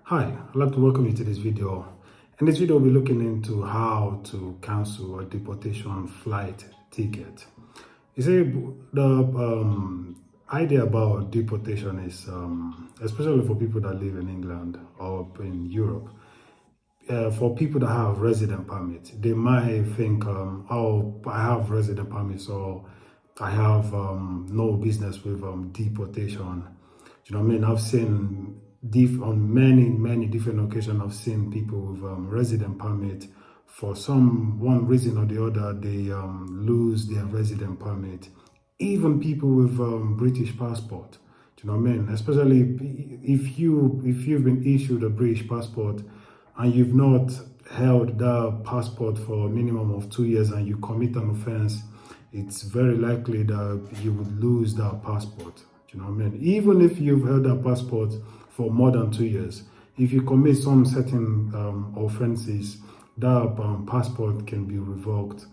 Hi, I'd like to welcome you to this video. In this video, we'll be looking into how to cancel a deportation flight ticket. You see, the idea about deportation is, especially for people that live in England or in Europe, for people that have resident permit, they might think, oh, I have resident permit, so I have no business with deportation. Do you know what I mean? I've seen on many different occasions. I've seen people with resident permit. For some one reason or the other, they lose their resident permit. Even people with British passport. Do you know what I mean? Especially if you've been issued a British passport and you've not held that passport for a minimum of 2 years and you commit an offense, it's very likely that you would lose that passport. Do you know what I mean? Even if you've held that passport for more than 2 years, if you commit some certain offenses, that passport can be revoked. Do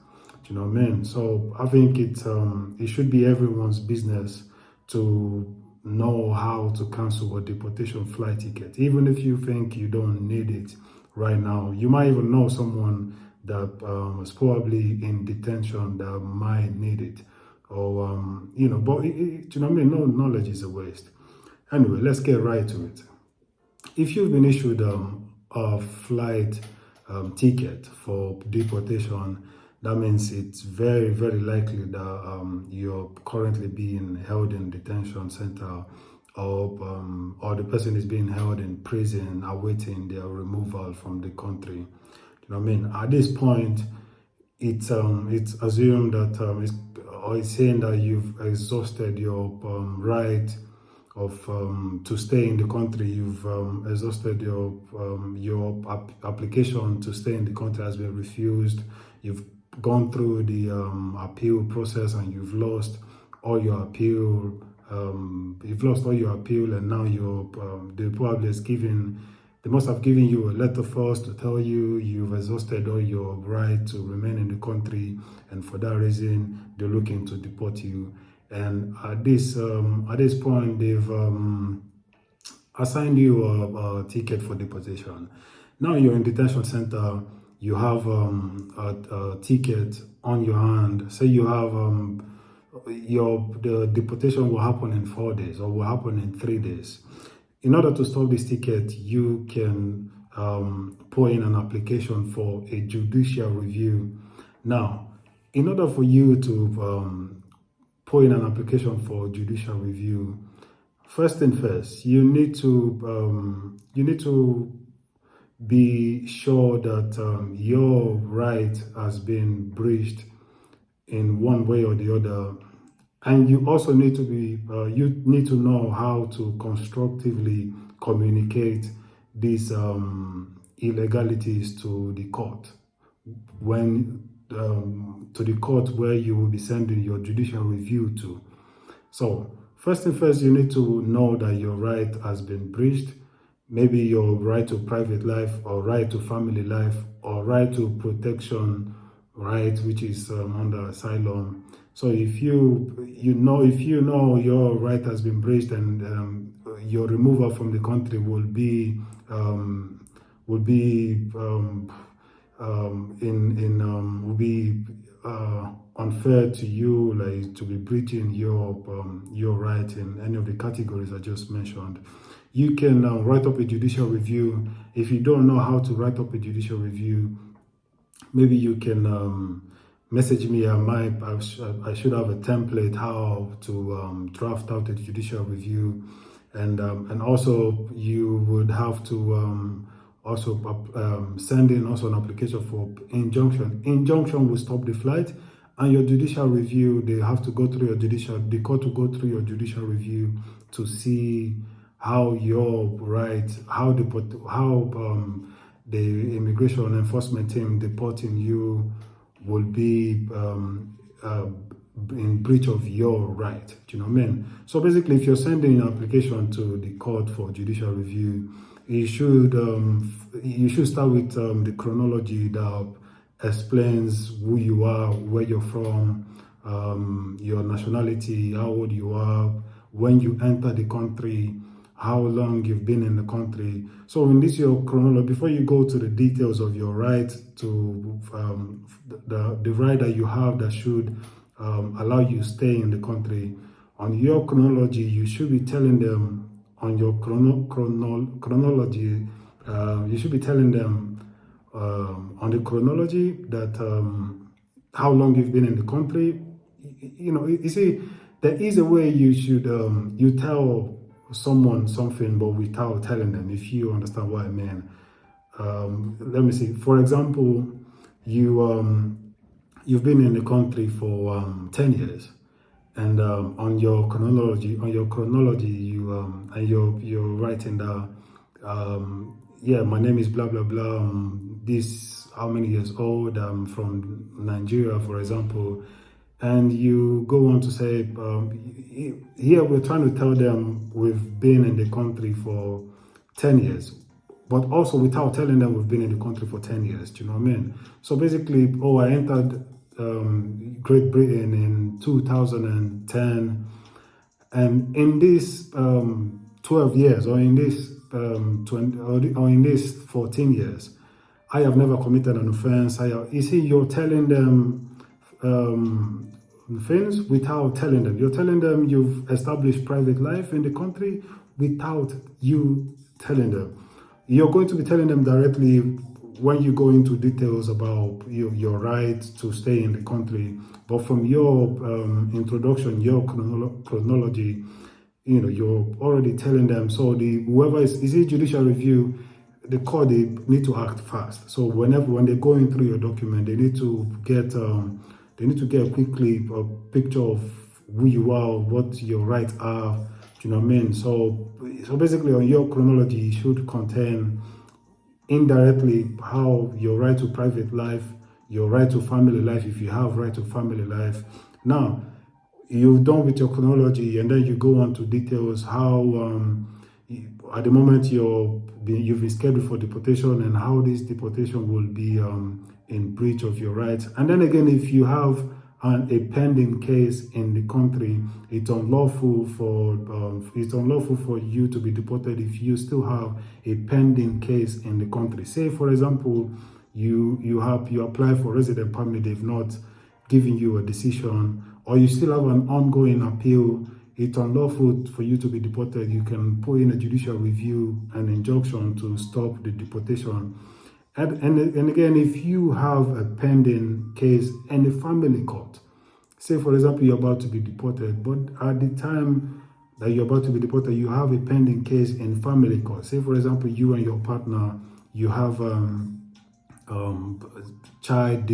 you know what I mean? So I think it should be everyone's business to know how to cancel a deportation flight ticket, even if you think you don't need it right now. You might even know someone that is probably in detention that might need it, or but do you know what I mean? No knowledge is a waste. Anyway, let's get right to it. If you've been issued a flight ticket for deportation, that means it's very likely that you're currently being held in detention center, or the person is being held in prison awaiting their removal from the country. You know what I mean? At this point, it's assumed that it's saying that you've exhausted your right of to stay in the country. You've exhausted your application to stay in the country has been refused. You've gone through the appeal process and you've lost all your appeal. And now they must have given you a letter first to tell you you've exhausted all your right to remain in the country, and for that reason they're looking to deport you. And at this point, they've assigned you a ticket for deportation. Now you're in detention center. You have a ticket on your hand. Say you have the deportation will happen in 4 days or will happen in 3 days. In order to stop this ticket, you can put in an application for a judicial review. Now, in order for you to put in an application for judicial review, first thing first, you need to be sure that your right has been breached in one way or the other, and you also need to know how to constructively communicate these illegalities to the court where you will be sending your judicial review to. So first thing first, you need to know that your right has been breached. Maybe your right to private life, or right to family life, or right to protection right, which is under asylum. So if you know your right has been breached, and your removal from the country will be unfair to you, like to be breaching your right in any of the categories I just mentioned, you can write up a judicial review. If you don't know how to write up a judicial review, maybe you can message me. I should have a template how to draft out a judicial review, and also you would have to send in also an application for injunction. Injunction will stop the flight, and your judicial review, they have to go through the court to go through your judicial review to see how your right, how the immigration enforcement team deporting you will be in breach of your right. Do you know what I mean? So basically, if you're sending an application to the court for judicial review, you should start with the chronology that explains who you are, where you're from, your nationality, how old you are, when you enter the country, how long you've been in the country. So in this your chronology, before you go to the details of your right to the right that you have that should allow you to stay in the country, on your chronology, you should be telling them on your chronology, you should be telling them on the chronology that how long you've been in the country. You know, you see, there is a way you should you tell someone something, but without telling them. If you understand what I mean, let me see. For example, you've been in the country for 10 years, and on your chronology, and you're writing that yeah, my name is blah blah blah. This how many years old? I'm from Nigeria, for example, and you go on to say here we're trying to tell them we've been in the country for 10 years, but also without telling them we've been in the country for 10 years. Do you know what I mean? So basically, oh, I entered Great Britain in 2010, and in this 12 years, or in this 20, or in this 14 years, I have never committed an offense. You see, you're telling them things without telling them. You're telling them you've established private life in the country without you telling them. You're going to be telling them directly when you go into details about your right to stay in the country. But from your introduction, your chronology, you know, you're already telling them. So whoever is it judicial review, the court, they need to act fast. So when they're going through your document, they need to get quickly a picture of who you are, what your rights are. Do you know what I mean? So basically, on your chronology, it should contain indirectly how your right to private life, your right to family life, if you have right to family life. Now, you're done with your chronology, and then you go on to details how at the moment you've been scheduled for deportation, and how this deportation will be in breach of your rights. And then again, if you have a pending case in the country, it's unlawful for you to be deported if you still have a pending case in the country. Say, for example, you apply for resident permit, they've not given you a decision, or you still have an ongoing appeal. It's unlawful for you to be deported. You can put in a judicial review and injunction to stop the deportation. And again, if you have a pending case in the family court, say for example you're about to be deported, but at the time that you're about to be deported, you have a pending case in family court. Say for example you and your partner, you have child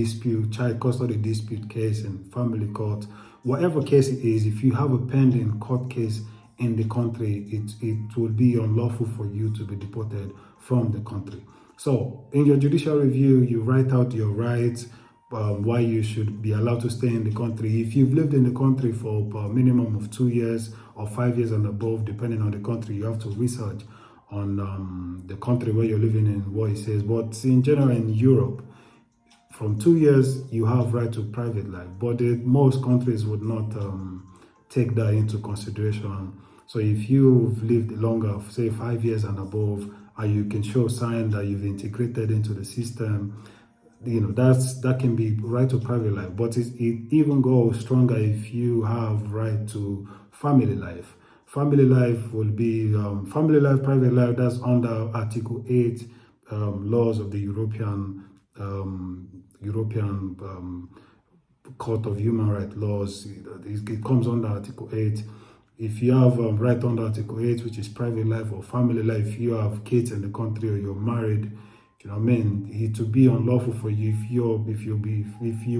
custody dispute case in family court. Whatever case it is, if you have a pending court case in the country, it will be unlawful for you to be deported from the country. So in your judicial review, you write out your rights, why you should be allowed to stay in the country. If you've lived in the country for a minimum of 2 years or 5 years and above, depending on the country, you have to research on the country where you're living in, what it says. But in general, in Europe, from 2 years, you have right to private life. But most countries would not take that into consideration. So if you've lived longer, say 5 years and above, and you can show sign that you've integrated into the system, you know, that can be right to private life. But it even goes stronger if you have right to family life. Family life will be family life, private life. That's under Article 8 laws of the European Court of Human Rights laws. It comes under Article 8. If you have right under Article 8, which is private life or family life, if you have kids in the country or you're married, you know what I mean, it would be unlawful for you if you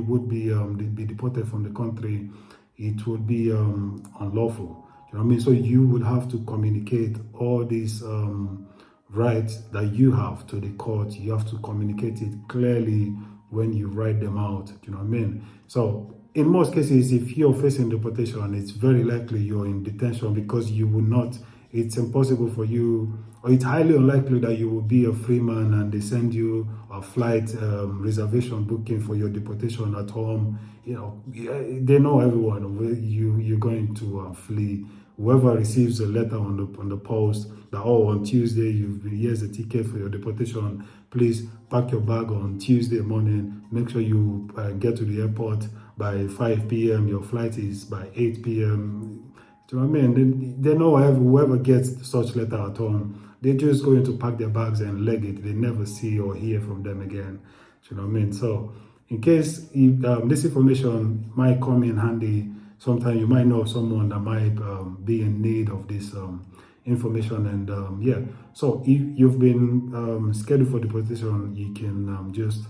would be deported from the country. It would be unlawful. You know what I mean? So you would have to communicate all these rights that you have to the court. You have to communicate it clearly when you write them out. Do you know what I mean? So in most cases, if you're facing deportation, it's very likely you're in detention, because you will not, it's impossible for you, or it's highly unlikely that you will be a free man and they send you a flight reservation booking for your deportation at home. You know, they know everyone you're going to flee whoever receives a letter on the post that, oh, on Tuesday here's a ticket for your deportation, please pack your bag on Tuesday morning, make sure you get to the airport by 5 p.m. your flight is by 8 p.m. Do you know what I mean? They know whoever gets such letter at home, they're just going to pack their bags and leg it. They never see or hear from them again. Do you know what I mean? So in case this information might come in handy, sometimes you might know someone that might be in need of this information. And yeah, so if you've been scheduled for deportation, you can just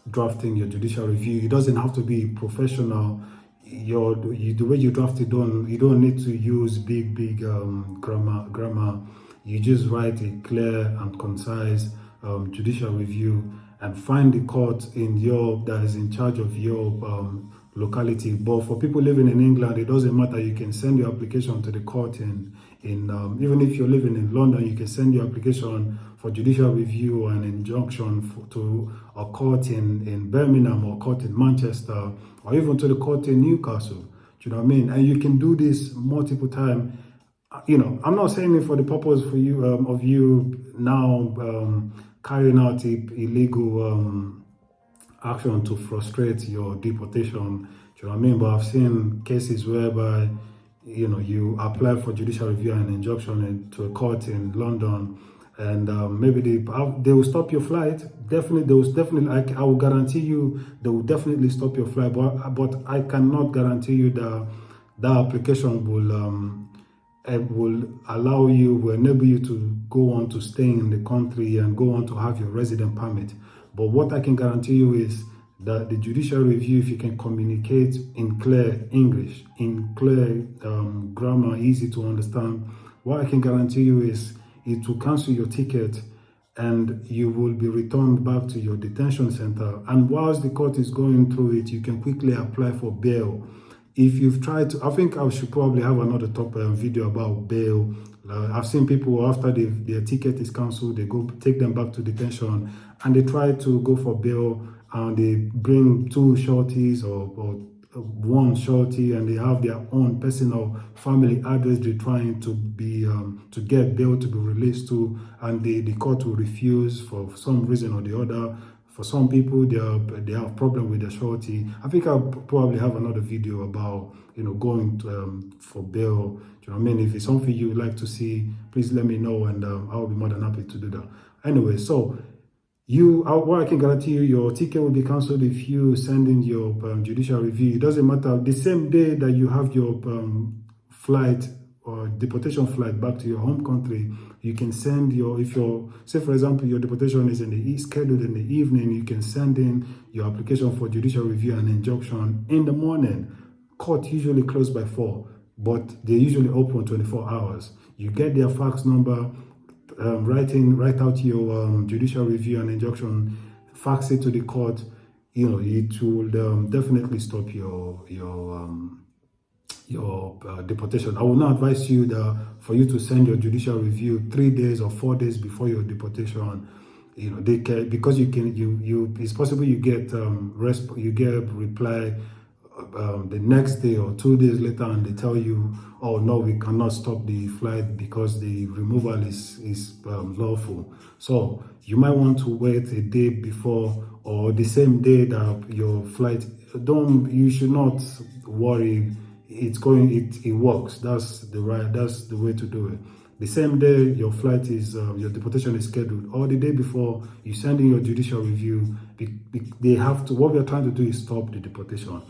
drafting your judicial review. It doesn't have to be professional. The way you draft it, you don't need to use big grammar. You just write a clear and concise judicial review and find the court that is in charge of your locality. But for people living in England, it doesn't matter. You can send your application to the court in even if you're living in London, you can send your application for judicial review and injunction to a court in Birmingham or court in Manchester or even to the court in Newcastle. Do you know what I mean? And you can do this multiple times. You know, I'm not saying it for the purpose for you of you now carrying out illegal action to frustrate your deportation. Do you know what I mean? But I've seen cases whereby, you know, you apply for judicial review and injunction to a court in London, and maybe they will stop your flight. Definitely, they will definitely. I will guarantee you, they will definitely stop your flight. But I cannot guarantee you that that application will allow you, will enable you to go on to stay in the country and go on to have your resident permit. But what I can guarantee you is that the judicial review, if you can communicate in clear English, in clear grammar, easy to understand, what I can guarantee you is it will cancel your ticket and you will be returned back to your detention center. And whilst the court is going through it, you can quickly apply for bail. If you've tried to, I think I should probably have another top video about bail. I've seen people after their ticket is cancelled, they go take them back to detention and they try to go for bail and they bring two shorties or one shorty and they have their own personal family address they're trying to be to get bail to be released to, and the court will refuse for some reason or the other. For some people, they have problem with the shorty. I think I'll probably have another video about, you know, going for bail. Do you know what I mean? If it's something you would like to see, please let me know, and I'll be more than happy to do that. Anyway, so what I can guarantee you, your ticket will be cancelled if you send in your judicial review. It doesn't matter. The same day that you have your flight or deportation flight back to your home country, you can send say for example, your deportation is scheduled in the evening, you can send in your application for judicial review and injunction in the morning. Court usually closed by 4, but they usually open 24 hours. You get their fax number, write out your judicial review and injunction, fax it to the court. You know, it will definitely stop your deportation. I will not advise you for you to send your judicial review 3 days or 4 days before your deportation. You know, they can, because it's possible you get reply the next day or 2 days later, and they tell you, oh no, we cannot stop the flight because the removal is lawful. So you might want to wait a day before or the same day that your flight. You should not worry. It works. That's the way to do it. The same day your flight is your deportation is scheduled, or the day before, you send in your judicial review. They have to. What we are trying to do is stop the deportation.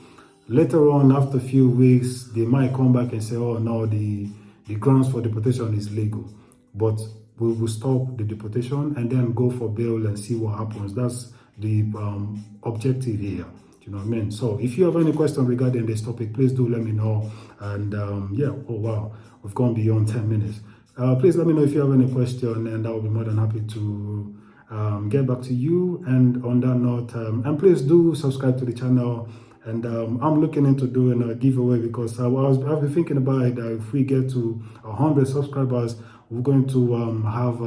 Later on, after a few weeks, they might come back and say, oh no, the grounds for deportation is legal, but we will stop the deportation and then go for bail and see what happens. That's the objective here. You know what I mean? So if you have any question regarding this topic, please do let me know. And yeah, oh wow, we've gone beyond 10 minutes. Please let me know if you have any question, and I will be more than happy to get back to you. And on that note, and please do subscribe to the channel. And I'm looking into doing a giveaway because I've been thinking about it. If we get to 100 subscribers, we're going to have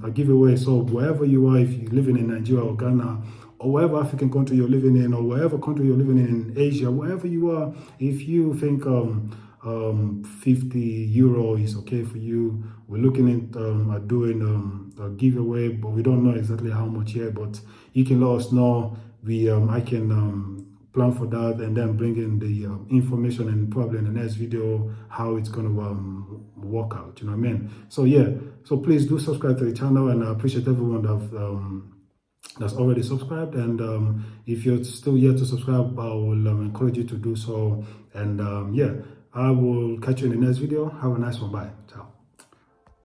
a giveaway. So wherever you are, if you're living in Nigeria or Ghana, or whatever African country you're living in, or wherever country you're living in Asia, wherever you are, if you think €50 is okay for you. We're looking at doing a giveaway, but we don't know exactly how much yet. But you can let us know. I can plan for that and then bring in the information and probably in the next video how it's going to work out. You know what I mean? So yeah, so please do subscribe to the channel, and I appreciate everyone that's already subscribed. And if you're still yet to subscribe, I will encourage you to do so. And yeah, I will catch you in the next video. Have a nice one. Bye. Ciao.